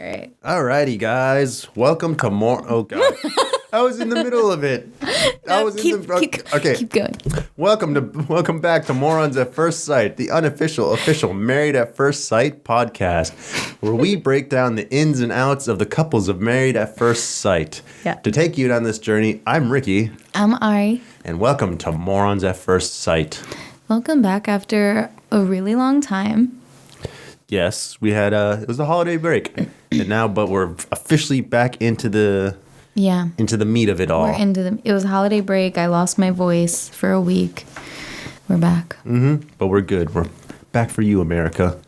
All right. Alrighty, guys. Welcome to more. Oh God, I was in the middle of it. Keep going. Welcome back to Morons at First Sight, the official Married at First Sight podcast, where we break down the ins and outs of the couples of Married at First Sight. Yeah. To take you down this journey, I'm Ricky. I'm Ari. And welcome to Morons at First Sight. Welcome back after a really long time. Yes, we had it was a holiday break, but we're officially back into the meat of it all. It was a holiday break. I lost my voice for a week. We're back. But we're good. We're back for you, America.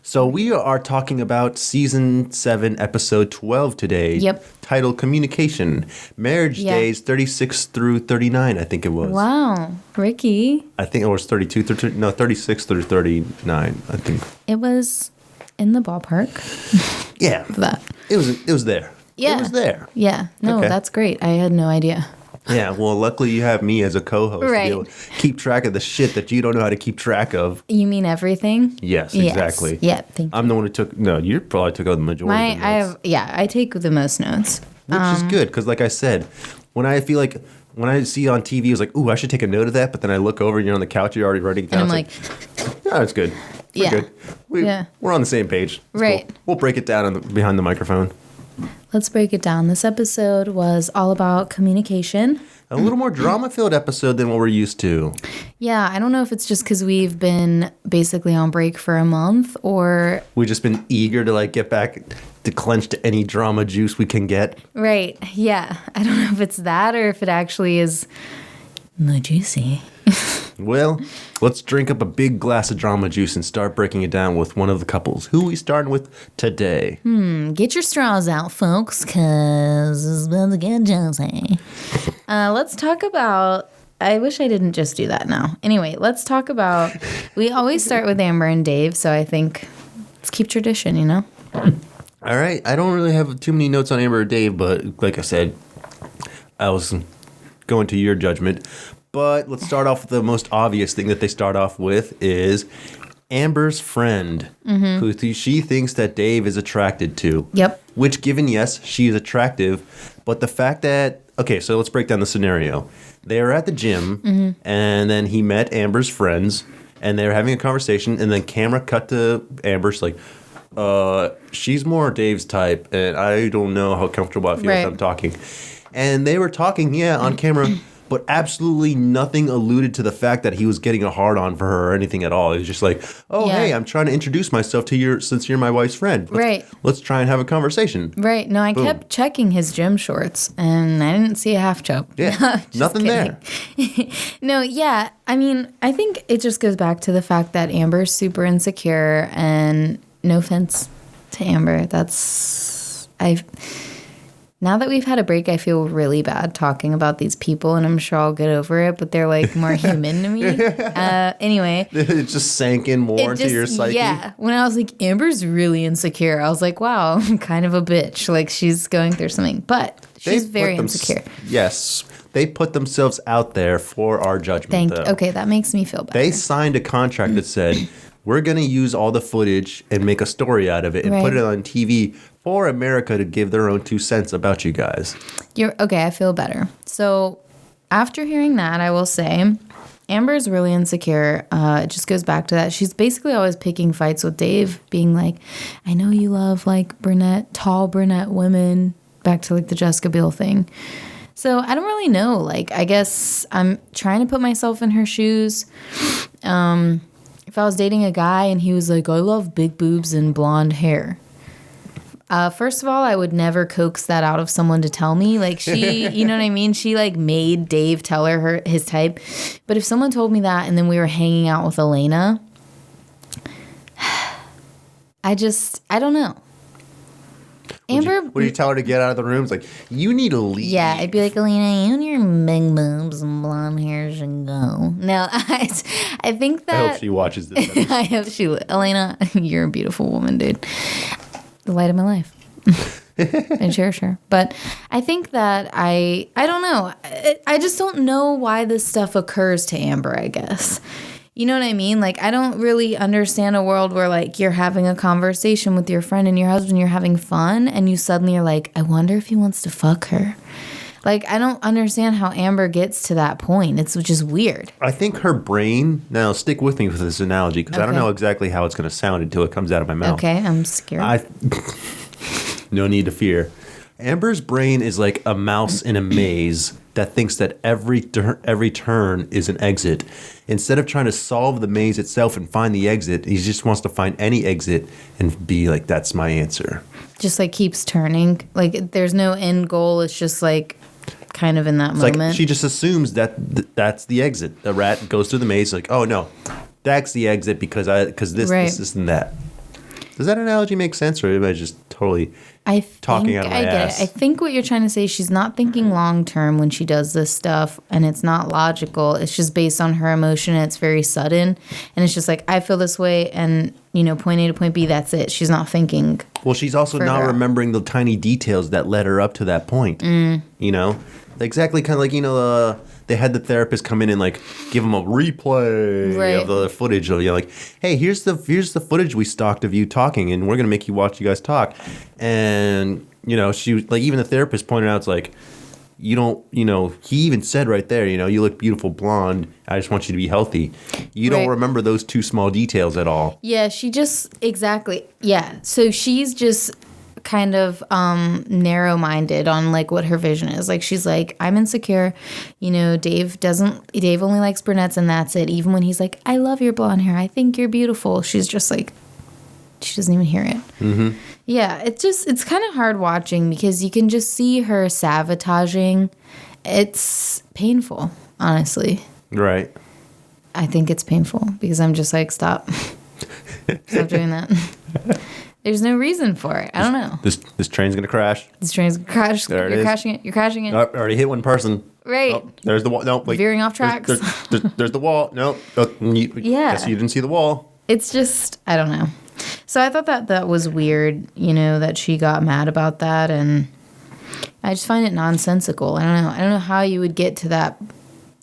So we are talking about season 7, episode 12 today. Yep. Titled Communication. Marriage Days 36 through 39, I think it was. Wow. Ricky. I think it was 36 through 39, I think. It was in the ballpark. Yeah. That. It was there. Yeah. It was there. Yeah. No, Okay. That's great. I had no idea. Yeah, well, luckily you have me as a co-host to be able to keep track of the shit that you don't know how to keep track of. You mean everything? Yes, exactly. Yeah, thank you. I'm the one who took... No, you probably took out the majority of the notes. I take the most notes. Which is good, because like I said, when I see on TV, it's like, ooh, I should take a note of that, but then I look over and you're on the couch, you're already writing down. And I'm like... No, it's good. We're good. We're on the same page. It's right. Cool. We'll break it down behind the microphone. Let's break it down. This episode was all about communication. A little more drama-filled episode than what we're used to. Yeah, I don't know if it's just because we've been basically on break for a month or... We've just been eager to get back to clench to any drama juice we can get. Right, yeah. I don't know if it's that or if it actually is the juicy. Well, let's drink up a big glass of drama juice and start breaking it down with one of the couples. Who are we starting with today? Get your straws out, folks, because it's about to get juicy. Let's talk about... I wish I didn't just do that now. Anyway, let's talk about... We always start with Amber and Dave, so I think let's keep tradition, you know? All right. I don't really have too many notes on Amber or Dave, but like I said, I was going to your judgment. But let's start off with the most obvious thing that they start off with is Amber's friend, who she thinks that Dave is attracted to. Yep. Which, given, yes, she is attractive, but the fact that... Okay, so let's break down the scenario. They were at the gym, and then he met Amber's friends, and they were having a conversation, and then camera cut to Amber. She's like, she's more Dave's type, and I don't know how comfortable I feel with them talking. And they were talking, on camera... But absolutely nothing alluded to the fact that he was getting a hard-on for her or anything at all. It was just like, hey, I'm trying to introduce myself to you since you're my wife's friend. Let's try and have a conversation. Right. No, I kept checking his gym shorts, and I didn't see a half choke. Yeah, nothing there. No, yeah. I mean, I think it just goes back to the fact that Amber's super insecure, and no offense to Amber, now that we've had a break, I feel really bad talking about these people, and I'm sure I'll get over it, but they're more human to me. Anyway. It just sank in more into your psyche. Yeah. When I was like, Amber's really insecure, I was like, wow, I'm kind of a bitch. She's going through something. But she's very insecure. Yes. They put themselves out there for our judgment, though. Okay, that makes me feel better. They signed a contract that said, we're going to use all the footage and make a story out of it and put it on TV for America to give their own 2 cents about you guys. Okay, I feel better. So after hearing that, I will say Amber's really insecure. It just goes back to that. She's basically always picking fights with Dave, being like, I know you love tall brunette women, back to the Jessica Biel thing. So I don't really know. I guess I'm trying to put myself in her shoes. If I was dating a guy and he was like, I love big boobs and blonde hair. First of all, I would never coax that out of someone to tell me. She, you know what I mean? She made Dave tell her his type. But if someone told me that and then we were hanging out with Elena, I don't know. Amber, would you tell her to get out of the room? It's like, you need to leave. Yeah, I'd be like, Elena, you and your big boobs and blonde hair should go. No, I think that... I hope she watches this episode. I hope she will. Elena, you're a beautiful woman, dude. The light of my life. And cherish her. But I think that I don't know. I just don't know why this stuff occurs to Amber, I guess. You know what I mean? Like, I don't really understand a world where, like, you're having a conversation with your friend and your husband, you're having fun, and you suddenly are like, I wonder if he wants to fuck her. Like, I don't understand how Amber gets to that point. It's just weird. I think her brain, now stick with me with this analogy, because I don't know exactly how it's going to sound until it comes out of my mouth. Okay, I'm scared. No need to fear. Amber's brain is like a mouse in a maze that thinks that every turn is an exit. Instead of trying to solve the maze itself and find the exit, he just wants to find any exit and be like, that's my answer. Just like keeps turning. Like there's no end goal. It's just like kind of in that moment. Like she just assumes that that's the exit. The rat goes through the maze like, oh no, that's the exit because this and that. Does that analogy make sense, or am I just totally talking out of my ass? I think what you're trying to say, she's not thinking long term when she does this stuff, and it's not logical. It's just based on her emotion, and it's very sudden. And it's just like, I feel this way, and, point A to point B, that's it. She's not thinking. Well, she's also not remembering the tiny details that led her up to that point. Exactly kind of like, they had the therapist come in and like give them a replay of the footage of like, hey, here's the footage we stocked of you talking, and we're gonna make you watch you guys talk. And she like, even the therapist pointed out, it's like, you don't, he even said right there, you look beautiful blonde. I just want you to be healthy. You don't remember those two small details at all. Yeah, she just exactly. Yeah, so she's just kind of narrow-minded on like what her vision is. Like she's like, I'm insecure, Dave only likes brunettes and that's it. Even when he's like, I love your blonde hair, I think you're beautiful, she's just like, she doesn't even hear it. Mm-hmm. Yeah, it's kind of hard watching because you can just see her sabotaging. It's painful, honestly. Right. I think it's painful because I'm just like, stop doing that. There's no reason for it. I don't know. This train's gonna crash. This train's gonna crash. There You're crashing it. You're crashing it. Oh, I already hit one person. Right. Oh, there's the wall. No, wait. Veering off tracks. There's the wall. No. Oh, guess you didn't see the wall. It's just, I don't know. So I thought that was weird, that she got mad about that, and I just find it nonsensical. I don't know how you would get to that.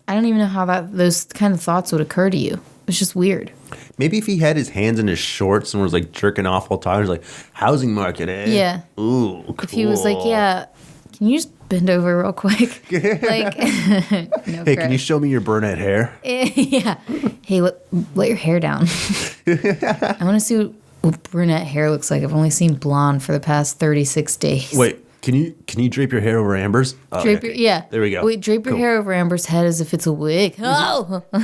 I don't even know how those kind of thoughts would occur to you. It's just weird. Maybe if he had his hands in his shorts and was like jerking off all the time, he was like, housing market, eh? Yeah. Ooh, cool. If he was like, yeah, can you just bend over real quick? Like, no, hey, can you show me your brunette hair? Yeah. Hey, let your hair down. I want to see what brunette hair looks like. I've only seen blonde for the past 36 days. Wait. Can you drape your hair over Amber's? Oh, yeah. There we go. Wait, drape your hair over Amber's head as if it's a wig. Oh! All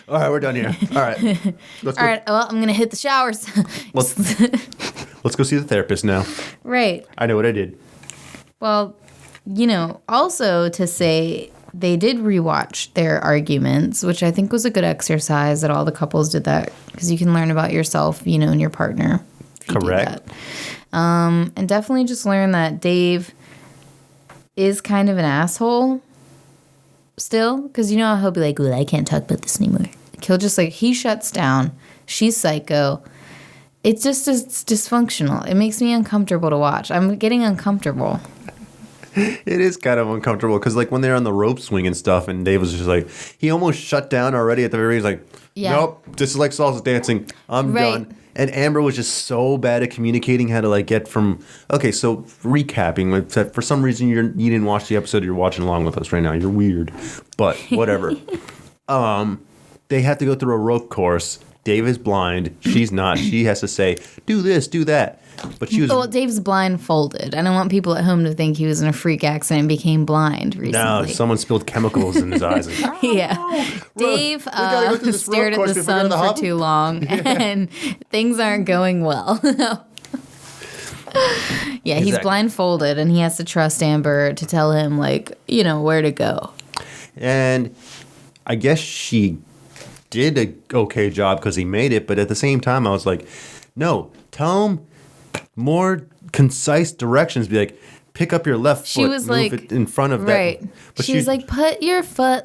right, we're done here. All right. All right, well, I'm going to hit the showers. Let's go see the therapist now. Right. I know what I did. Well, also to say they did rewatch their arguments, which I think was a good exercise that all the couples did that because you can learn about yourself, and your partner. Correct. And definitely just learn that Dave is kind of an asshole still. Because how he'll be like, well, I can't talk about this anymore. Like, he'll just he shuts down. She's psycho. It's dysfunctional. It makes me uncomfortable to watch. I'm getting uncomfortable. It is kind of uncomfortable because when they're on the rope swing and stuff, and Dave was just like, he almost shut down already at the very end. He's like, nope, this is like salsa dancing. I'm done. And Amber was just so bad at communicating how to get from. Okay, so recapping. For some reason you didn't watch the episode. You're watching along with us right now. You're weird, but whatever. They have to go through a rope course. Dave is blind. She's not. She has to say, do this, do that. But she was. Well, Dave's blindfolded. I don't want people at home to think he was in a freak accident and became blind recently. No, someone spilled chemicals in his eyes. Yeah. Dave stared at the sun for too long, and things aren't going well. Yeah, he's blindfolded, and he has to trust Amber to tell him, where to go. And I guess she did a okay job because he made it, but at the same time, I was like, no, tell him more concise directions. Be like, pick up your left foot, move it in front of that. Right. But she was like, put your foot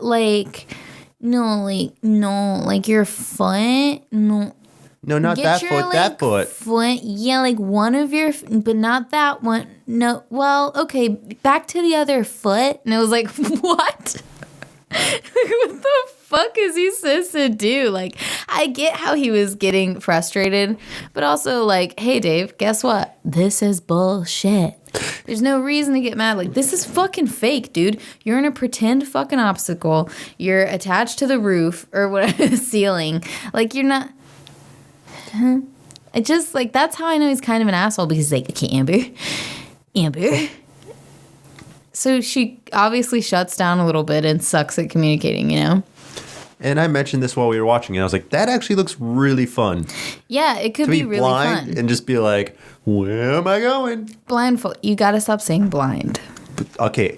your foot, no. No, not that foot, that foot. Yeah, one of your, but not that one. No, well, okay, back to the other foot. And it was like, what? What the fuck is he supposed to do? Like, I get how he was getting frustrated, but also like, hey, Dave, guess what? This is bullshit. There's no reason to get mad. Like, this is fucking fake, dude. You're in a pretend fucking obstacle. You're attached to the roof or whatever, ceiling. Like, you're not. It just, like, that's how I know he's kind of an asshole, because he's like, okay, Amber. So she obviously shuts down a little bit and sucks at communicating, you know? And I mentioned this while we were watching it. I was like, that actually looks really fun. Yeah, it could To be be really blind fun. and just be like, where am I going? Blindfold. You gotta stop saying blind. Okay.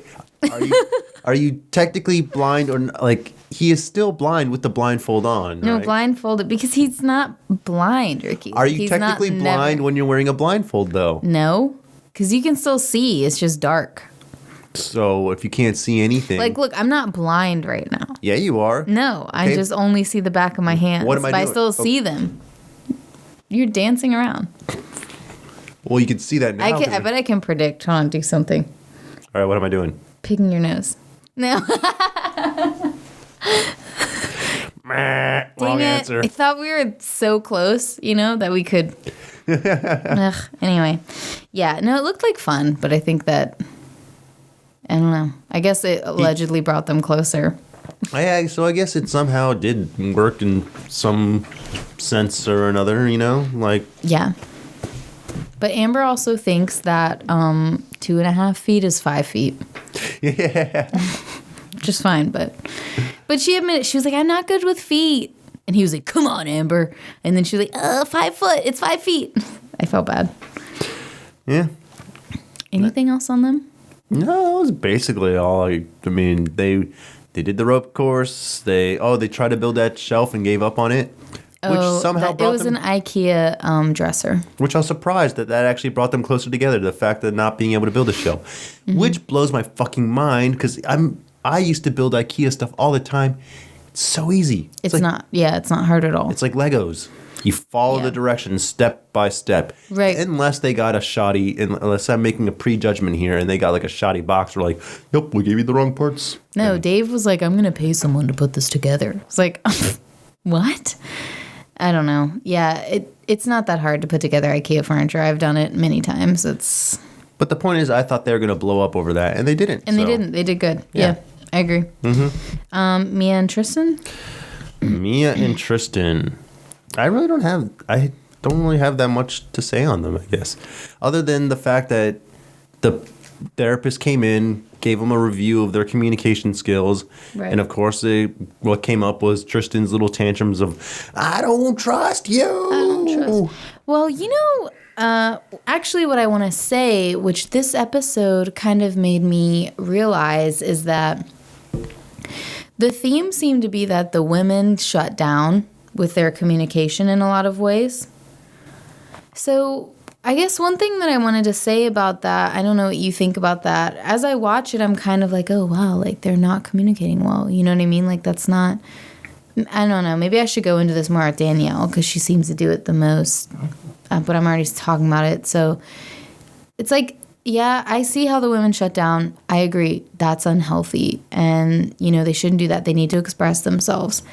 Are you technically blind or like he is still blind with the blindfold on? No, right? blindfolded, because he's not blind, Ricky. Are you He's technically not blind never. when you're wearing a blindfold though? No, because you can still see. It's just dark. So if you can't see anything, Like, look, I'm not blind right now. yeah, you are. No, I Okay. just only see the back of my hands. What am I but I doing? still see them. You're dancing around. Well, you can see that now. I bet I can predict. Hold on, do something. All right, what am I doing? Picking your nose. No. Wrong Dang it. answer. I thought we were so close, you know, that we could. Ugh. Anyway. Yeah, no, it looked like fun, but I think that, I don't know. I guess it allegedly brought them closer. So I guess it somehow did work in some sense or another, you know? Like, Yeah. But Amber also thinks that 2.5 feet is 5 feet. yeah. Which is fine, but she admitted, she was like, I'm not good with feet. And he was like, come on, Amber. And then she was like, 5 foot, it's 5 feet. I felt bad. Yeah. Anything else on them? No, that was basically all. I mean, they did the rope course. They tried to build that shelf and gave up on it. Which somehow it brought was them, an IKEA dresser. which I was surprised that actually brought them closer together. The fact of not being able to build a shelf, which blows my fucking mind because I used to build IKEA stuff all the time. It's so easy. It's not hard at all. It's like Legos. You follow Yeah. the directions step by step. Right. Unless they got a shoddy, unless I'm making a prejudgment here and they got like a shoddy box. We're like, yep, we gave you the wrong parts. No, Dave was like, I'm going to pay someone to put this together. It's like, what? I don't know. Yeah, it's not that hard to put together IKEA furniture. I've done it many times. But the point is, I thought they were going to blow up over that, and they didn't. And they didn't. They did good. Yeah, I agree. Mm-hmm. Mia and Tristan? Mia and Tristan. I don't really have that much to say on them, I guess. Other than the fact that the therapist came in, gave them a review of their communication skills. Right. And of course, what came up was Tristan's little tantrums of, I don't trust you. I don't trust. Well, you know, actually what I want to say, which this episode kind of made me realize, is that the theme seemed to be that the women shut down with their communication in a lot of ways. So I guess one thing that I wanted to say about that, I don't know what you think about that. As I watch it, I'm kind of like, oh, wow, like they're not communicating well. You know what I mean? Like that's not, I don't know. Maybe I should go into this more with Danielle because she seems to do it the most. But I'm already talking about it. So it's like, yeah, I see how the women shut down. I agree. That's unhealthy. And, you know, they shouldn't do that. They need to express themselves.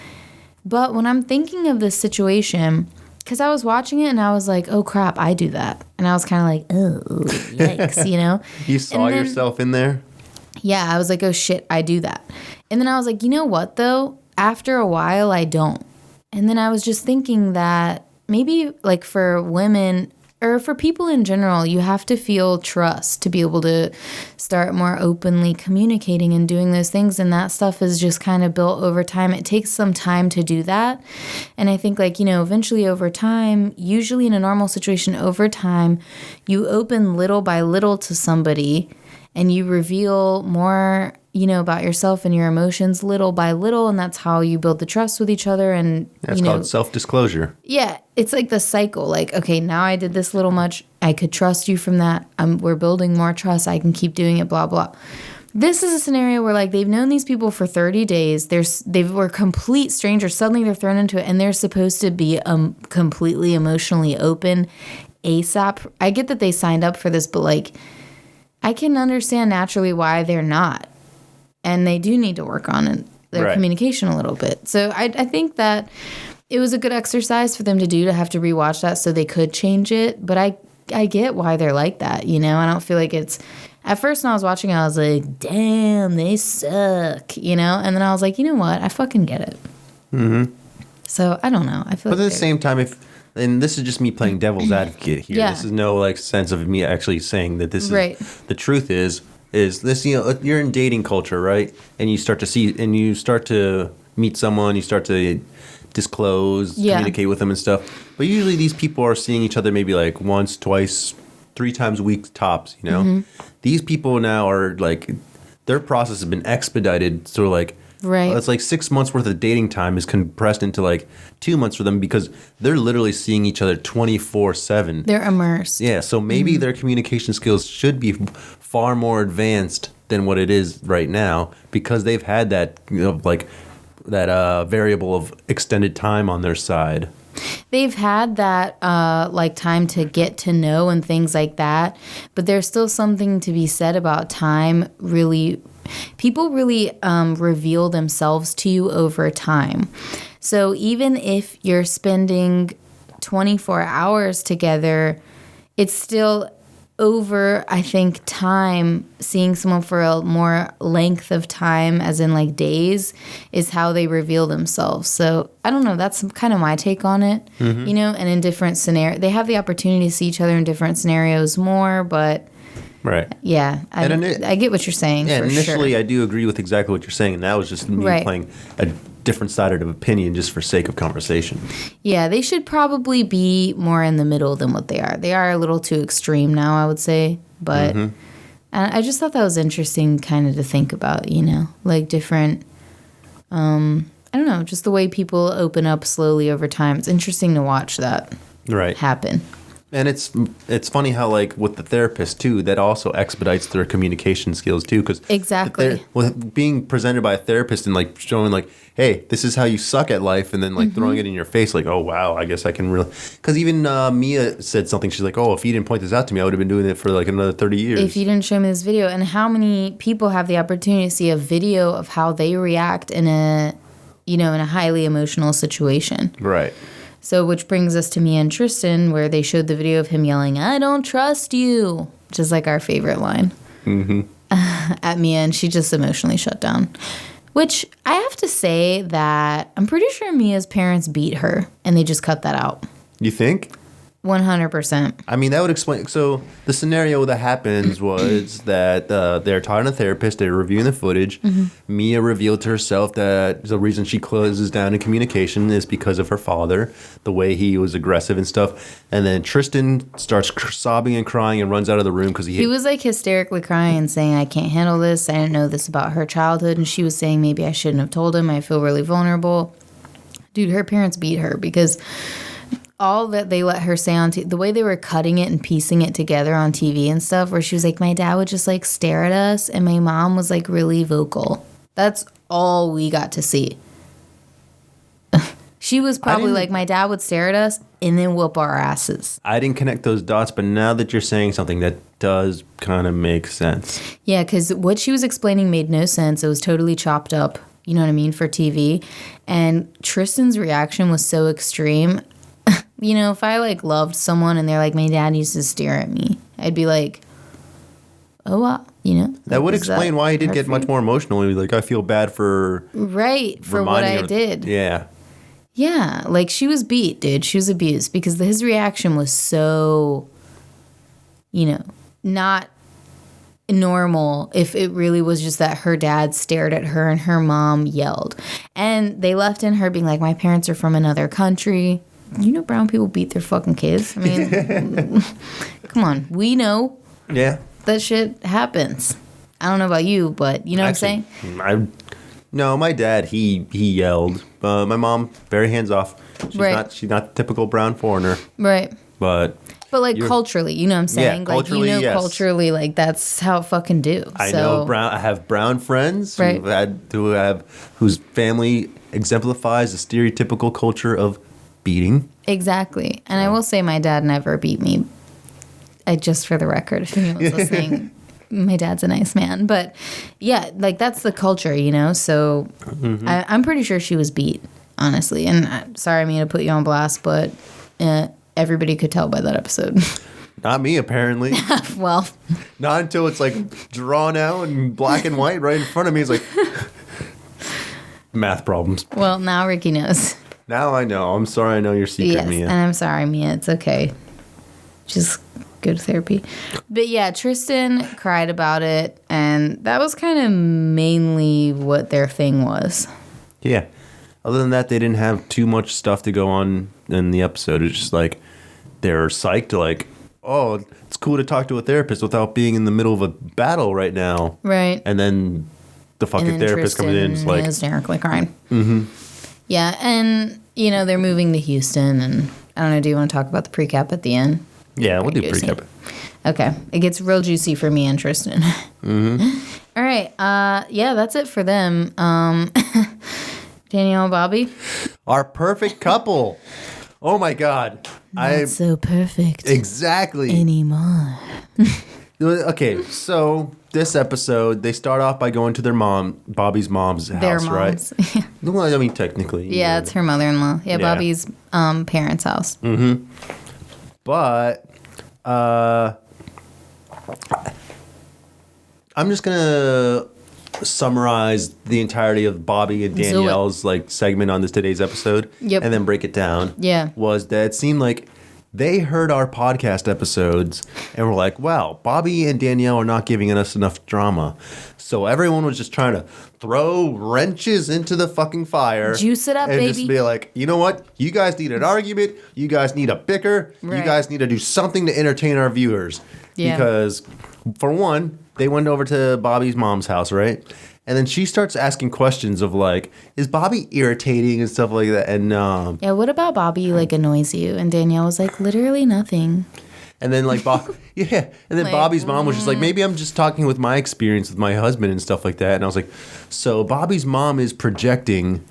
But when I'm thinking of this situation, because I was watching it and I was like, oh, crap, I do that. And I was kind of like, oh, yikes, you know? You saw yourself in there? Yeah, I was like, oh, shit, I do that. And then I was like, you know what, though? After a while, I don't. And then I was just thinking that maybe like for women or for people in general, you have to feel trust to be able to start more openly communicating and doing those things. And that stuff is just kind of built over time. It takes some time to do that. And I think like, you know, eventually over time, usually in a normal situation over time, you open little by little to somebody and you reveal more, you know, about yourself and your emotions little by little. And that's how you build the trust with each other. And that's called self-disclosure. Yeah. It's like the cycle. Like, okay, now I did this little much. I could trust you from that. We're building more trust. I can keep doing it, blah, blah. This is a scenario where like they've known these people for 30 days. They were complete strangers. Suddenly they're thrown into it and they're supposed to be completely emotionally open ASAP. I get that they signed up for this, but like I can understand naturally why they're not. And they do need to work on it. their Right. communication a little bit. So I think that it was a good exercise for them to do, to have to rewatch that so they could change it. But I get why they're like that, you know? I don't feel like it's... At first when I was watching it, I was like, damn, they suck, you know? And then I was like, you know what? I fucking get it. Mm-hmm. So, I don't know. I feel But like at the same time, and this is just me playing devil's advocate here. Yeah. This is no like sense of me actually saying that this is Right. the truth is this, you know, you're in dating culture, right? And you start to meet someone, you start to disclose, communicate with them and stuff. But usually these people are seeing each other maybe like once, twice, 3 times a week tops, you know? Mm-hmm. These people now are like, their process has been expedited. So like, Right. it's like 6 months worth of dating time is compressed into like 2 months for them because they're literally seeing each other 24/7. they're immersed. Yeah, so maybe their communication skills should be far more advanced than what it is right now because they've had that, you know, like that variable of extended time on their side. They've had that like time to get to know and things like that, but there's still something to be said about time. Really, people really reveal themselves to you over time. So even if you're spending 24 hours together, it's still over, I think, time. Seeing someone for a more length of time, as in like days, is how they reveal themselves. So I don't know. That's kind of my take on it. You know, and in different scenarios, they have the opportunity to see each other in different scenarios more. But Right. yeah, I get what you're saying. Yeah, for initially sure. I do agree with exactly what you're saying, and that was just me Right. playing a different side of opinion just for sake of conversation. Yeah, they should probably be more in the middle than what they are. They are a little too extreme now, I would say. But I just thought that was interesting kind of to think about, you know, like different, I don't know, just the way people open up slowly over time. It's interesting to watch that Right. happen. And it's funny how like with the therapist too, that also expedites their communication skills too, because Exactly. with being presented by a therapist and like showing like, hey, this is how you suck at life, and then like throwing it in your face, like, oh wow, I guess I can really. Because even Mia said something. She's like, oh, if you didn't point this out to me, I would have been doing it for like another 30 years. If you didn't show me this video, and how many people have the opportunity to see a video of how they react in a, you know, in a highly emotional situation. Right. So, which brings us to Mia and Tristan, where they showed the video of him yelling, "I don't trust you," which is like our favorite line at Mia, and she just emotionally shut down. Which I have to say that I'm pretty sure Mia's parents beat her, and they just cut that out. You think? 100%. I mean, that would explain. So the scenario that happens was that they're talking to a therapist. They're reviewing the footage. Mia revealed to herself that the reason she closes down in communication is because of her father, the way he was aggressive and stuff. And then Tristan starts sobbing and crying and runs out of the room because He was like hysterically crying and saying, "I can't handle this. I didn't know this about her childhood." And she was saying, "Maybe I shouldn't have told him. I feel really vulnerable." Dude, her parents beat her because all that they let her say on the way they were cutting it and piecing it together on TV and stuff, where she was like, my dad would just like stare at us and my mom was like really vocal. That's all we got to see. She was probably like, my dad would stare at us and then whoop our asses. I didn't connect those dots, but now that you're saying something, that does kind of make sense. Yeah, because what she was explaining made no sense. It was totally chopped up, you know what I mean, for TV. And Tristan's reaction was so extreme. You know, if I like loved someone and they're like, my dad used to stare at me, I'd be like, oh, wow, you know. That would is explain why he did hard get for much you? more emotional. He was like, I feel bad for Right, for what reminding I her- did. Yeah. Yeah, like she was beat, dude. She was abused because his reaction was so, you know, not normal if it really was just that her dad stared at her and her mom yelled. And they left in her being like, my parents are from another country. You know, brown people beat their fucking kids. I mean, come on. We know Yeah. that shit happens. I don't know about you, but you know what I'm saying? No, my dad, he yelled. My mom, very hands off. Right. She's not the typical brown foreigner, Right. but But like culturally, you know what I'm saying? Like, you culturally, know, yes. culturally, like that's how it fucking do. I know I have brown friends Right. whose family exemplifies the stereotypical culture of beating. Exactly. And I will say my dad never beat me. Just for the record, if anyone's listening, my dad's a nice man. But yeah, like that's the culture, you know? So I'm pretty sure she was beat, honestly. And sorry, I mean to put you on blast, but everybody could tell by that episode. Not me, apparently. Well. Not until it's like drawn out in black and white right in front of me. It's like math problems. Well, now Ricky knows. Now I know. I'm sorry I know your secret, yes, Mia. And I'm sorry, Mia. It's okay. Just go to therapy. But yeah, Tristan cried about it, and that was kind of mainly what their thing was. Yeah. Other than that, they didn't have too much stuff to go on in the episode. It's just like they're psyched, like, oh, it's cool to talk to a therapist without being in the middle of a battle right now. Right. And then the fucking therapist comes in. It's like, hysterically crying. Mm-hmm. Yeah, and, you know, they're moving to Houston, and I don't know, do you want to talk about the pre-cap at the end? Yeah, we'll do pre-cap. Okay. It gets real juicy for me and Tristan. Mm-hmm. All right. Yeah, that's it for them. Danielle and Bobby? Our perfect couple. Oh, my God. Not so perfect. Exactly. Anymore. Okay, so this episode, they start off by going to their Bobby's mom's house, right? Yeah. Well, I mean, technically. Yeah, it's her mother-in-law. Yeah, Bobby's parents' house. Mm-hmm. But I'm just gonna summarize the entirety of Bobby and Danielle's like segment on today's episode, and then break it down. Yeah, was that it seemed like they heard our podcast episodes and were like, wow, Bobby and Danielle are not giving us enough drama. So everyone was just trying to throw wrenches into the fucking fire. Juice it up, and baby. just be like, you know what? You guys need an argument. You guys need a bicker. Right. You guys need to do something to entertain our viewers. Yeah. Because, for one, they went over to Bobby's mom's house, right? And then she starts asking questions of like, is Bobby irritating and stuff like that? And yeah, what about Bobby like annoys you? And Danielle was like, literally nothing. And then like and then like, Bobby's mom was just like, maybe I'm just talking with my experience with my husband and stuff like that. And I was like, so Bobby's mom is projecting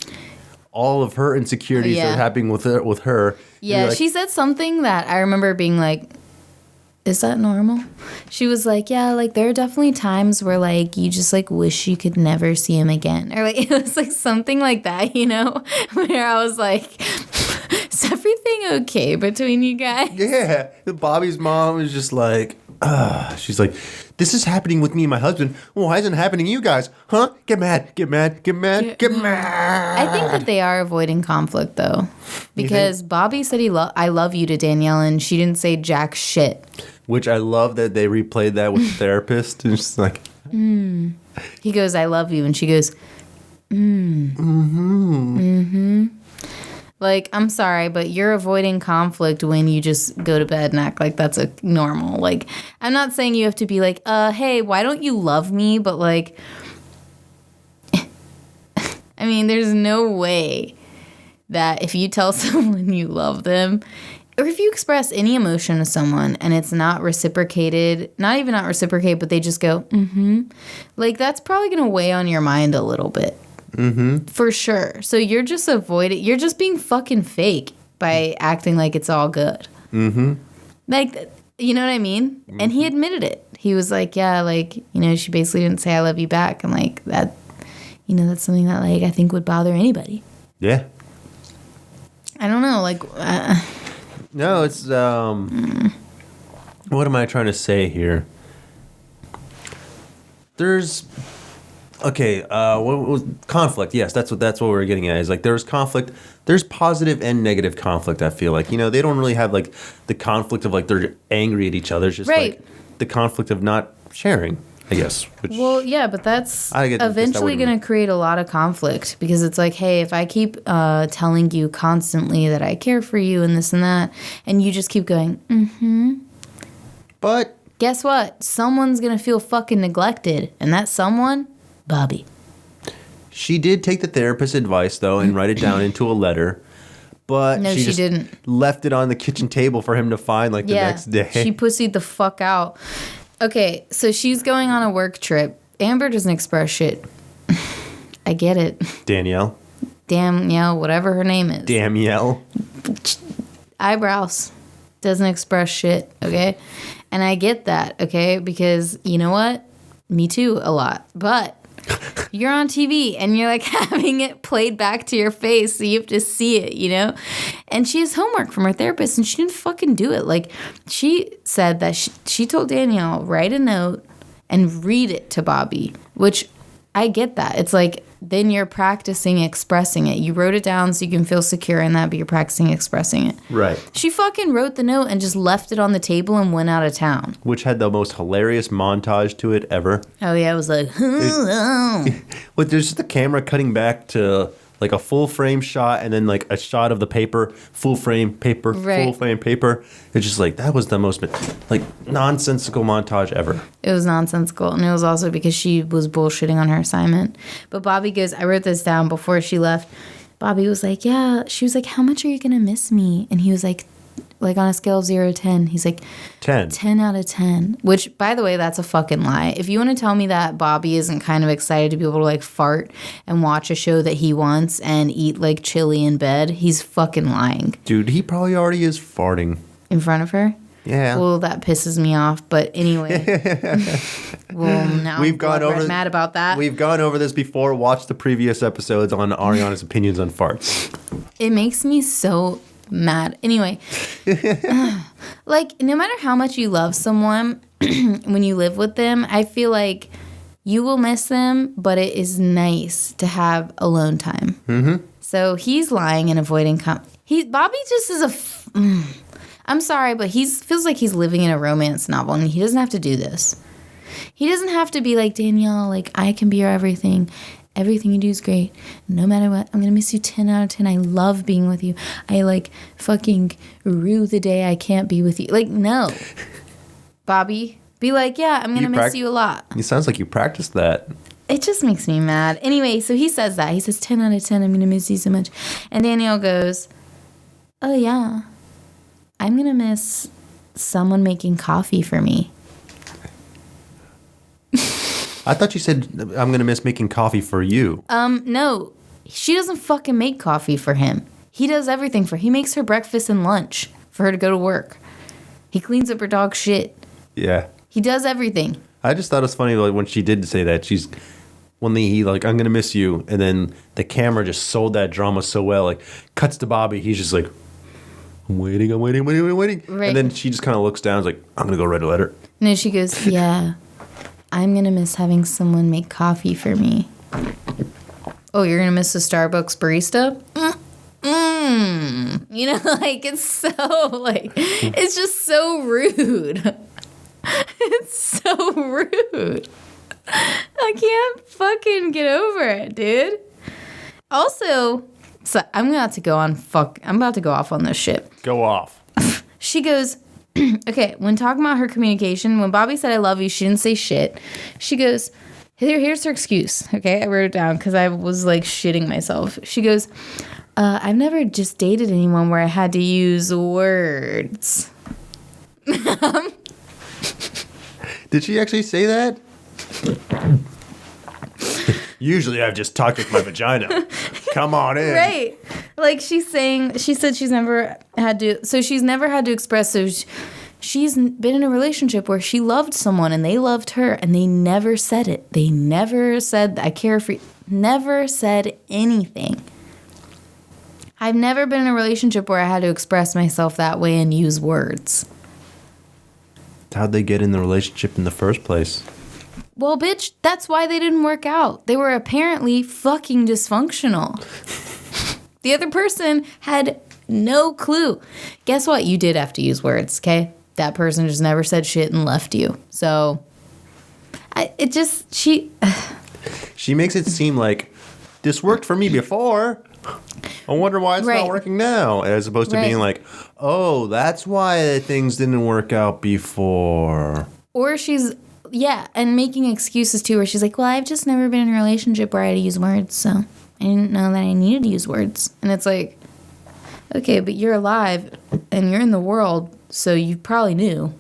all of her insecurities that are happening with her. Yeah, like, she said something that I remember being like, is that normal? She was like, yeah, like there are definitely times where like you just like wish you could never see him again. Or like it was like something like that, you know? Where I was like, is everything okay between you guys? Yeah. Bobby's mom is just like, she's like, this is happening with me and my husband. Well, why isn't it happening to you guys? Huh? Get mad, get mad, get mad, get mad. I think that they are avoiding conflict though. Because Bobby said I love you to Danielle and she didn't say jack shit. Which I love that they replayed that with the therapist. And just like, He goes, I love you. And she goes, Like, I'm sorry, but you're avoiding conflict when you just go to bed and act like that's a normal. Like, I'm not saying you have to be like, hey, why don't you love me? But like, I mean, there's no way that if you tell someone you love them, or if you express any emotion to someone and it's not reciprocated, not even not reciprocated, but they just go, like that's probably going to weigh on your mind a little bit. For sure. So you're just you're just being fucking fake by acting like it's all good. Like, you know what I mean? And he admitted it. He was like, yeah, like, you know, she basically didn't say I love you back. And like that, you know, that's something that like I think would bother anybody. Yeah. I don't know, like... No, it's, what am I trying to say here? There's, okay, what was conflict? Yes, that's what we're getting at. Is like there's conflict. There's positive and negative conflict. I feel like, you know, they don't really have like the conflict of like they're angry at each other. It's just like the conflict of not sharing, I guess. Which, well, yeah, but that's eventually going to create a lot of conflict because it's like, hey, if I keep telling you constantly that I care for you and this and that, and you just keep going, But guess what? Someone's going to feel fucking neglected, and that someone, Bobby. She did take the therapist's advice, though, and write it down into a letter. But no, she didn't. Left it on the kitchen table for him to find like the next day. She pussied the fuck out. Okay, so she's going on a work trip. Amber doesn't express shit. I get it. Danielle, whatever her name is. Danielle. Eyebrows. Doesn't express shit, okay? And I get that, okay? Because you know what? Me too, a lot. But you're on TV and you're like having it played back to your face, so you have to see it, you know? And she has homework from her therapist and she didn't fucking do it. Like, she said that she told Danielle, write a note and read it to Bobby, which I get that. It's like, then you're practicing expressing it. You wrote it down so you can feel secure in that, but you're practicing expressing it. Right. She fucking wrote the note and just left it on the table and went out of town. Which had the most hilarious montage to it ever. Oh, yeah. It was like, Well, there's just the camera cutting back to like a full frame shot and then like a shot of the paper, full frame paper, Right. full frame paper. It's just like, that was the most like nonsensical montage ever. It was nonsensical. And it was also because she was bullshitting on her assignment. But Bobby goes, I wrote this down before she left. Bobby was like, yeah. She was like, how much are you going to miss me? And he was like on a scale of 0 to 10, he's like 10. 10 out of 10, which, by the way, that's a fucking lie. If you want to tell me that Bobby isn't kind of excited to be able to like fart and watch a show that he wants and eat like chili in bed, he's fucking lying. Dude, he probably already is farting. In front of her? Yeah. Well, that pisses me off. But anyway. Well, now We've gone over mad about that. We've gone over this before. Watch the previous episodes on Ariana's opinions on farts. It makes me so mad. Anyway, like, no matter how much you love someone, when you live with them, I feel like you will miss them, but it is nice to have alone time. Mm-hmm. So he's lying and avoiding Bobby just is I'm sorry, but he feels like he's living in a romance novel, and he doesn't have to do this. He doesn't have to be like, Danielle, like, I can be your everything. Everything you do is great. No matter what, I'm going to miss you 10 out of 10. I love being with you. I, like, fucking rue the day I can't be with you. Like, no. Bobby, be like, yeah, I'm going to miss you a lot. It sounds like you practiced that. It just makes me mad. Anyway, so he says that. He says, 10 out of 10, I'm going to miss you so much. And Danielle goes, oh, yeah. I'm going to miss someone making coffee for me. I thought you said, I'm going to miss making coffee for you. No. She doesn't fucking make coffee for him. He does everything for her. He makes her breakfast and lunch for her to go to work. He cleans up her dog's shit. Yeah. He does everything. I just thought it was funny like, when she did say that. He like, I'm going to miss you. And then the camera just sold that drama so well. Like, cuts to Bobby. He's just like, I'm waiting. Right. And then she just kind of looks down and is like, I'm going to go write a letter. No, she goes, yeah. I'm going to miss having someone make coffee for me. Oh, you're going to miss the Starbucks barista? You know, like, it's so, like, it's just so rude. It's so rude. I can't fucking get over it, dude. Also, so I'm about to go off on this shit. Go off. She goes, okay, when talking about her communication, when Bobby said I love you, she didn't say shit. She goes, here's her excuse. Okay, I wrote it down because I was like shitting myself. She goes, I've never just dated anyone where I had to use words. Did she actually say that? Usually I've just talked with my vagina. Come on in. Right. Like she said she's never had to express, so she's been in a relationship where she loved someone and they loved her and they never said it. They never said, I care for you. Never said anything. I've never been in a relationship where I had to express myself that way and use words. How'd they get in the relationship in the first place? Well, bitch, that's why they didn't work out. They were apparently fucking dysfunctional. The other person had no clue. Guess what? You did have to use words, okay? That person just never said shit and left you. So, she makes it seem like this worked for me before. I wonder why it's not working now. As opposed to being like, oh, that's why things didn't work out before. Or and making excuses too, where she's like, well, I've just never been in a relationship where I had to use words, so I didn't know that I needed to use words. And it's like, okay, but you're alive and you're in the world, so you probably knew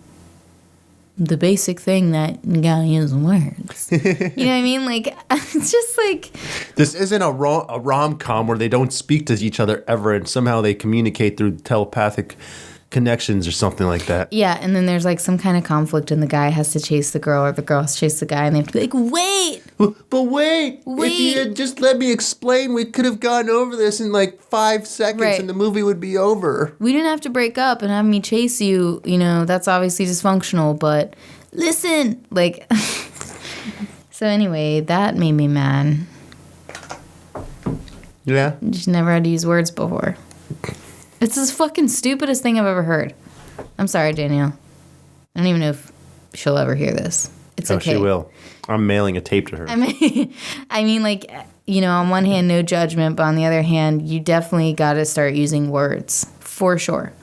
the basic thing that you gotta use words. You know what I mean? Like, it's just like... This isn't a rom-com where they don't speak to each other ever and somehow they communicate through telepathic connections or something like that. Yeah, and then there's like some kind of conflict, and the guy has to chase the girl, or the girl has to chase the guy, and they have to be like, wait! But wait! If you had just let me explain, we could have gone over this in like 5 seconds Right. and the movie would be over. We didn't have to break up and have me chase you. You know, that's obviously dysfunctional, but listen! Like, so anyway, that made me mad. Yeah? Just never had to use words before. It's the fucking stupidest thing I've ever heard. I'm sorry, Danielle. I don't even know if she'll ever hear this. It's okay. She will. I'm mailing a tape to her. I mean, like, you know, on one hand, no judgment, but on the other hand, you definitely got to start using words for sure.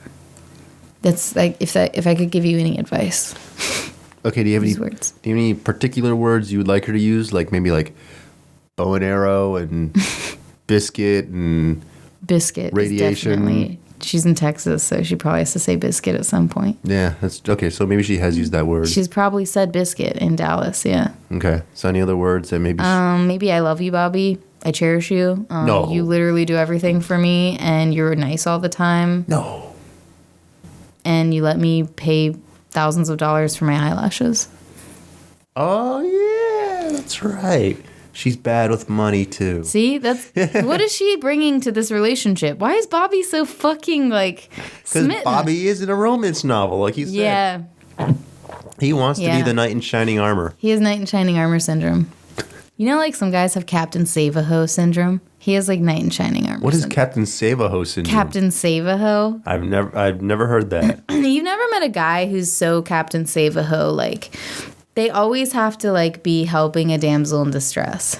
That's like if I could give you any advice. Okay, do you have Use words. Do you have any particular words you would like her to use? Like maybe like bow and arrow and biscuit and Biscuit. radiation. Is definitely. She's in Texas, so she probably has to say biscuit at some point. Yeah, that's okay. So maybe she has used that word. She's probably said biscuit in Dallas. Yeah. Okay. So any other words that maybe? Maybe I love you, Bobby. I cherish you. No. You literally do everything for me, and you're nice all the time. No. And you let me pay thousands of dollars for my eyelashes. Oh yeah, that's right. She's bad with money too. See, that's what is she bringing to this relationship? Why is Bobby so fucking like Because smitten? Bobby is in a romance novel, like you said. Yeah, He wants to be Yeah. the knight in shining armor. he has knight in shining armor syndrome. You know, like some guys have Captain Save-A-Ho syndrome. He has like knight in shining armor. What is syndrome. Captain Save-A-Ho syndrome? Captain Save-A-Ho? I've never heard that. You've never met a guy who's so Captain Save-A-Ho, like they always have to like be helping a damsel in distress.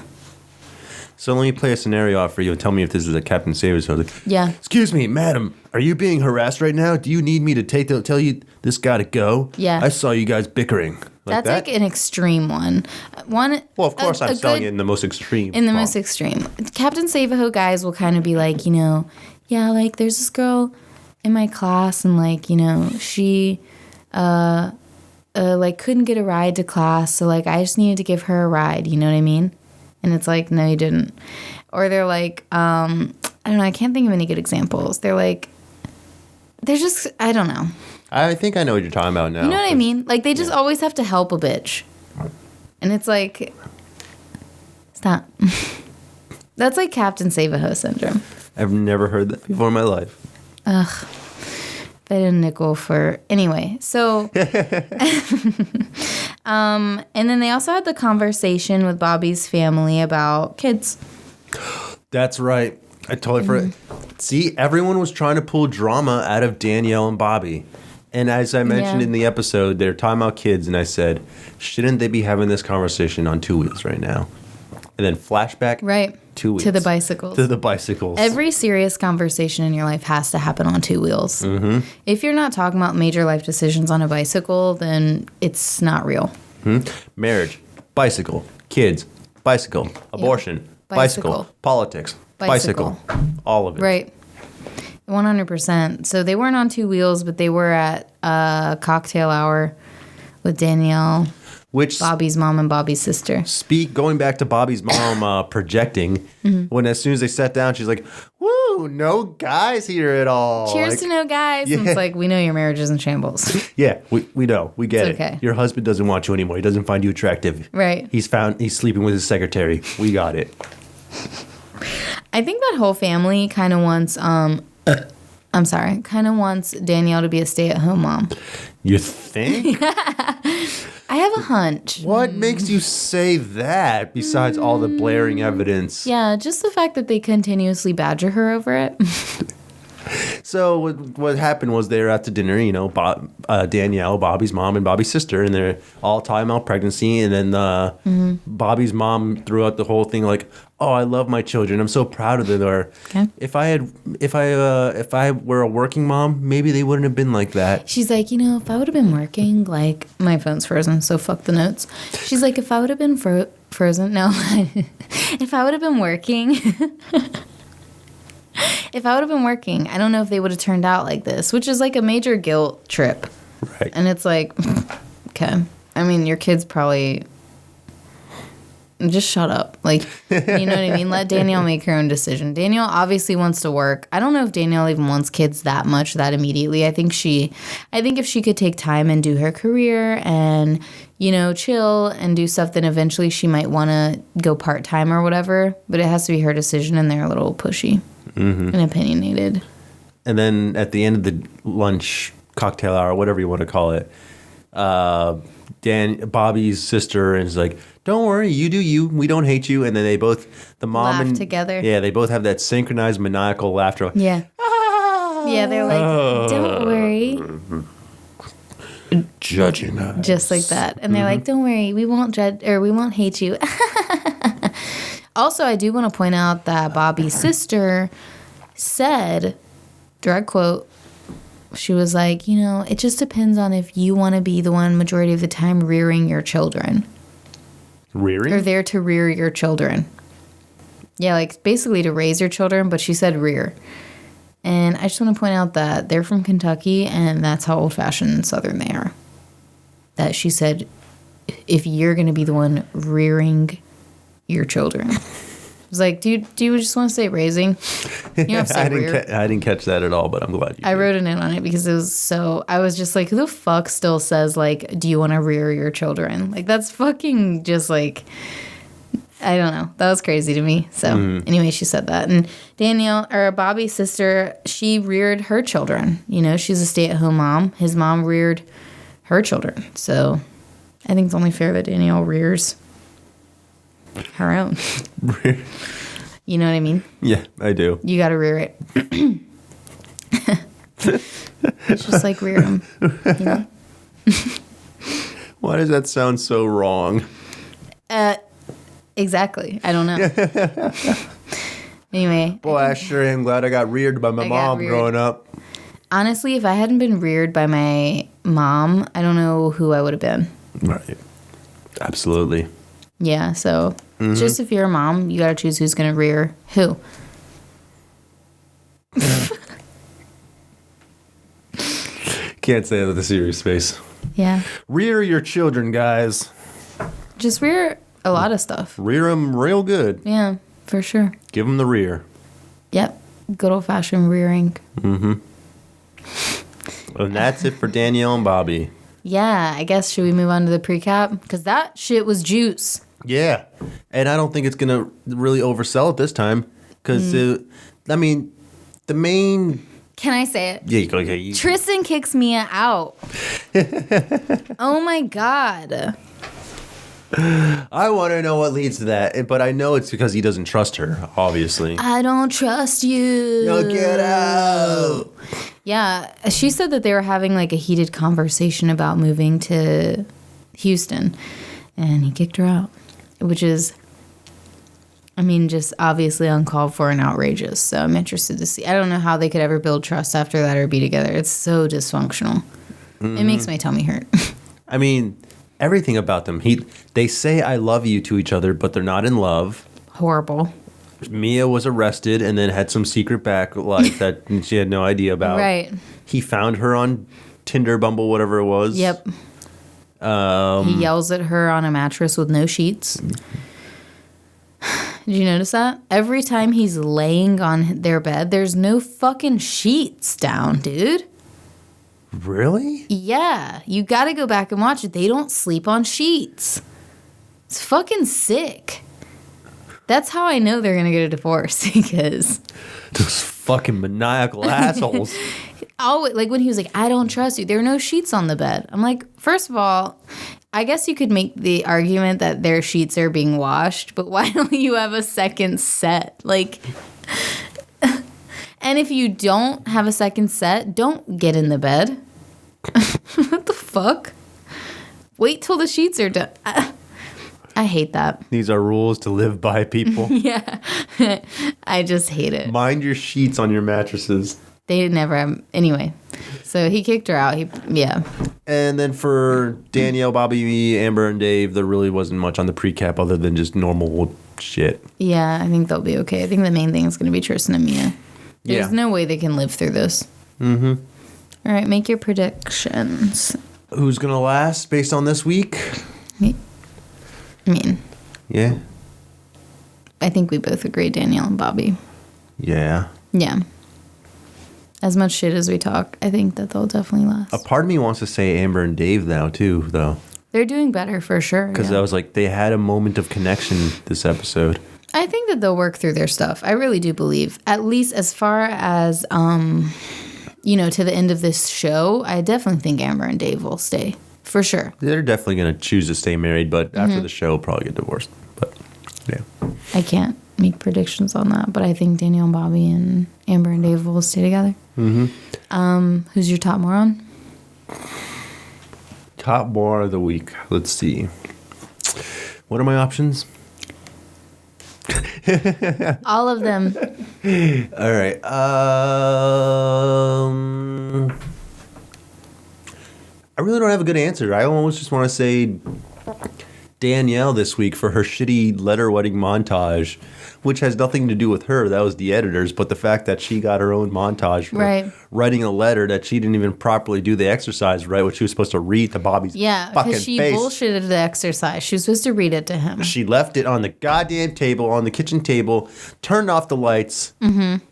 So let me play a scenario out for you and tell me if this is a Captain Save-A-Ho. Yeah. Excuse me, madam. Are you being harassed right now? Do you need me to tell you this guy to go? Yeah. I saw you guys bickering. That's like an extreme one. Well, of course, I'm selling it in the most extreme. In the most extreme. Captain Save-A-Ho guys will kind of be like, you know, yeah, like there's this girl in my class and like, you know, she like couldn't get a ride to class, so like I just needed to give her a ride, you know what I mean? And it's like, no, you didn't. Or they're like, I don't know, I can't think of any good examples. They're like, they're just, I don't know. I think I know what you're talking about now. You know what I mean? Like they just always have to help a bitch. And it's like, stop. That's like Captain Save-A-Ho syndrome. I've never heard that before in my life. Ugh. If I didn't nickel for... Anyway, so... and then they also had the conversation with Bobby's family about kids. That's right. I totally forgot. See, everyone was trying to pull drama out of Danielle and Bobby. And as I mentioned in the episode, they're talking about kids, and I said, shouldn't they be having this conversation on 2 wheels right now? And then flashback, Right. 2 wheels. To the bicycles. To the bicycles. Every serious conversation in your life has to happen on 2 wheels. Mm-hmm. If you're not talking about major life decisions on a bicycle, then it's not real. Marriage, bicycle, kids, bicycle, abortion, bicycle, politics, bicycle. All of it. Right. 100%. So they weren't on 2 wheels, but they were at a cocktail hour with Danielle, Which Bobby's mom, and Bobby's sister. going back to Bobby's mom projecting, when as soon as they sat down, she's like, woo, no guys here at all. Cheers Like, to no guys. And it's like, we know your marriage is in shambles. Yeah, we know. We get It's it. okay. Your husband doesn't want you anymore. He doesn't find you attractive. Right. He's sleeping with his secretary. We got it. I think that whole family kind of wants, wants Danielle to be a stay-at-home mom. You think? I have a hunch. What makes you say that besides all the blaring evidence? Yeah, just the fact that they continuously badger her over it. So what happened was they were out to dinner, you know, Danielle, Bobby's mom, and Bobby's sister, and they're all talking about pregnancy. And then Bobby's mom threw out the whole thing like, "Oh, I love my children. I'm so proud of them." Or Okay. if I were a working mom, maybe they wouldn't have been like that. She's like, you know, if I would have been working, like, my phone's frozen, so fuck the notes. She's like, if I would have been frozen, no. If I would have been working... If I would have been working, I don't know if they would have turned out like this, which is like a major guilt trip. Right. And it's like, okay. I mean, your kids probably just shut up. Like, you know what I mean? Let Danielle make her own decision. Danielle obviously wants to work. I don't know if Danielle even wants kids that much, that immediately. I think if she could take time and do her career and, you know, chill and do stuff, then eventually she might want to go part-time or whatever. But it has to be her decision, and they're a little pushy and opinionated. And then at the end of the lunch cocktail hour, whatever you want to call it, Bobby's sister is like, "Don't worry, you do you. We don't hate you." And then they both, the mom Laugh and together. Yeah, they both have that synchronized maniacal laughter. Yeah. Yeah, they're like, "Don't worry." Judging us. Just like that. And they're like, "Don't worry, we won't judge, or we won't hate you." Also, I do want to point out that Bobby's sister said, direct quote, she was like, you know, it just depends on if you want to be the one majority of the time rearing your children. Rearing? Or there to rear your children. Yeah, like basically to raise your children, but she said rear. And I just want to point out that they're from Kentucky, and that's how old-fashioned and Southern they are. That she said, if you're going to be the one rearing your children. I was like, do you just want to say raising? You don't have to say rear. I didn't catch that at all, but I'm glad you did. I wrote an in on it because it was so, I was just like, who the fuck still says, like, do you want to rear your children? Like, that's fucking just like, I don't know. That was crazy to me. So anyway, she said that. And Danielle, or Bobby's sister, she reared her children. You know, she's a stay-at-home mom. His mom reared her children. So I think it's only fair that Danielle rears her own. You know what I mean? Yeah, I do. You got to rear it. It's just like rear them. You know? Why does that sound so wrong? Exactly. I don't know. Anyway. Boy, I sure am glad I got reared by my mom growing up. Honestly, if I hadn't been reared by my mom, I don't know who I would have been. Right. Absolutely. Yeah, so just if you're a mom, you got to choose who's going to rear who. Can't say that with a serious face. Yeah. Rear your children, guys. Just rear a lot of stuff. Rear them real good. Yeah, for sure. Give them the rear. Yep. Good old-fashioned rearing. And that's it for Danielle and Bobby. Yeah, I guess should we move on to the pre-cap? Because that shit was juice. Yeah. And I don't think it's going to really oversell it this time. Because, I mean, the main... Can I say it? Yeah, okay. Tristan kicks Mia out. Oh, my God. I want to know what leads to that. But I know it's because he doesn't trust her, obviously. I don't trust you. No, get out. Yeah, she said that they were having like a heated conversation about moving to Houston, and he kicked her out, which is, I mean, just obviously uncalled for and outrageous. So I'm interested to see. I don't know how they could ever build trust after that or be together. It's so dysfunctional. It makes my tummy hurt. I mean, everything about them. They say I love you to each other, but they're not in love. Horrible. Mia was arrested and then had some secret back life that she had no idea about. Right. He found her on Tinder, Bumble, whatever it was. Yep. He yells at her on a mattress with no sheets. Did you notice that? Every time he's laying on their bed, there's no fucking sheets down, dude. Really? Yeah. You gotta go back and watch it. They don't sleep on sheets. It's fucking sick. That's how I know they're going to get a divorce, because... Those fucking maniacal assholes. Like when he was like, I don't trust you. There are no sheets on the bed. I'm like, first of all, I guess you could make the argument that their sheets are being washed, but why don't you have a second set? Like... And if you don't have a second set, don't get in the bed. What the fuck? Wait till the sheets are done. I hate that. These are rules to live by, people. Yeah. I just hate it. Mind your sheets on your mattresses. They never have. Anyway. So he kicked her out. Yeah. And then for Danielle, Bobby, Amber, and Dave, there really wasn't much on the pre-cap other than just normal shit. Yeah, I think they'll be okay. I think the main thing is going to be Tristan and Mia. There's no way they can live through this. All right, make your predictions. Who's going to last based on this week? I mean, Yeah. I think we both agree, Danielle and Bobby. Yeah. Yeah. As much shit as we talk, I think that they'll definitely last. A part of me wants to say Amber and Dave now, too, though. They're doing better for sure. Because I was like, they had a moment of connection this episode. I think that they'll work through their stuff. I really do believe. At least as far as, to the end of this show, I definitely think Amber and Dave will stay. For sure. They're definitely going to choose to stay married, but after the show, probably get divorced. But, yeah. I can't make predictions on that, but I think Danielle and Bobby and Amber and Dave will stay together. Mm-hmm. Who's your top moron? Top moron of the week. Let's see. What are my options? All of them. All right. I really don't have a good answer. I almost just want to say Danielle this week for her shitty letter writing montage, which has nothing to do with her. That was the editors. But the fact that she got her own montage for writing a letter that she didn't even properly do the exercise right, what she was supposed to read to Bobby's fucking face. Yeah, because she bullshitted the exercise. She was supposed to read it to him. She left it on the goddamn table, on the kitchen table, turned off the lights,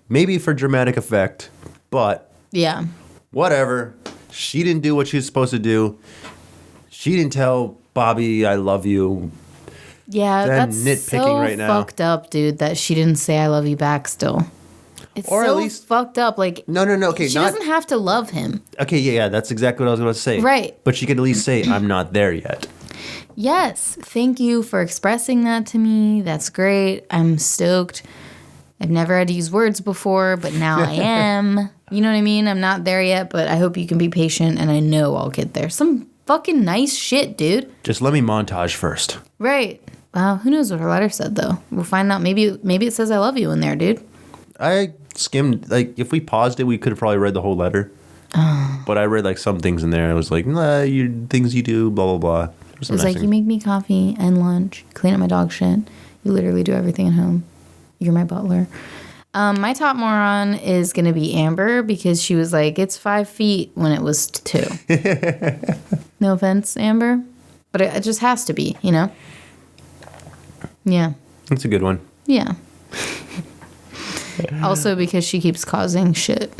maybe for dramatic effect, but yeah, whatever. She didn't do what she was supposed to do. She didn't tell Bobby, I love you. Yeah, that's nitpicking so right now. Fucked up, dude, that she didn't say I love you back still. It's or so at least fucked up. Like, no. Okay, she doesn't have to love him. Okay, yeah, that's exactly what I was going to say. Right. But she could at least say, I'm not there yet. Yes. Thank you for expressing that to me. That's great. I'm stoked. I've never had to use words before, but now I am. You know what I mean? I'm not there yet, but I hope you can be patient, and I know I'll get there. Some fucking nice shit, dude. Just let me montage first. Right. Wow, who knows what her letter said, though? We'll find out. Maybe it says I love you in there, dude. I skimmed, like, if we paused it, we could have probably read the whole letter. But I read, like, some things in there. It was like, things you do, blah, blah, blah. It was like, you make me coffee and lunch, clean up my dog shit. You literally do everything at home. You're my butler. My top moron is going to be Amber because she was like, it's 5 feet when it was 2. No offense, Amber. But it just has to be, you know? Yeah. That's a good one. Yeah. Also because she keeps causing shit.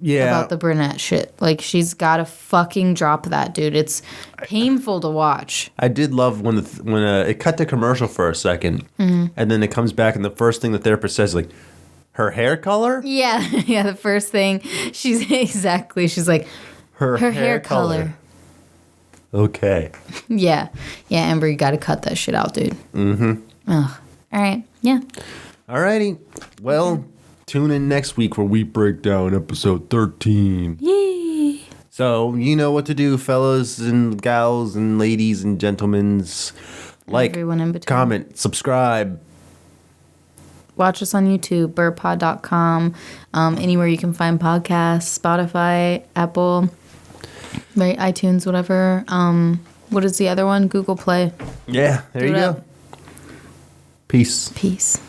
Yeah. About the brunette shit. Like, she's got to fucking drop that, dude. It's painful to watch. I did love when it cut to commercial for a second, and then it comes back, and the first thing the therapist says, like, her hair color? Yeah. Yeah, the first thing. She's like, her hair color. Okay. Yeah. Yeah, Amber, you got to cut that shit out, dude. Mm-hmm. Ugh. All right. Yeah. All righty. Well, tune in next week where we break down episode 13. Yay. So, you know what to do, fellas and gals and ladies and gentlemen. Like, everyone in between. Comment, subscribe. Watch us on YouTube, berpod.com, anywhere you can find podcasts, Spotify, Apple, right, iTunes, whatever. What is the other one? Google Play. Yeah, there you go. Peace. Peace.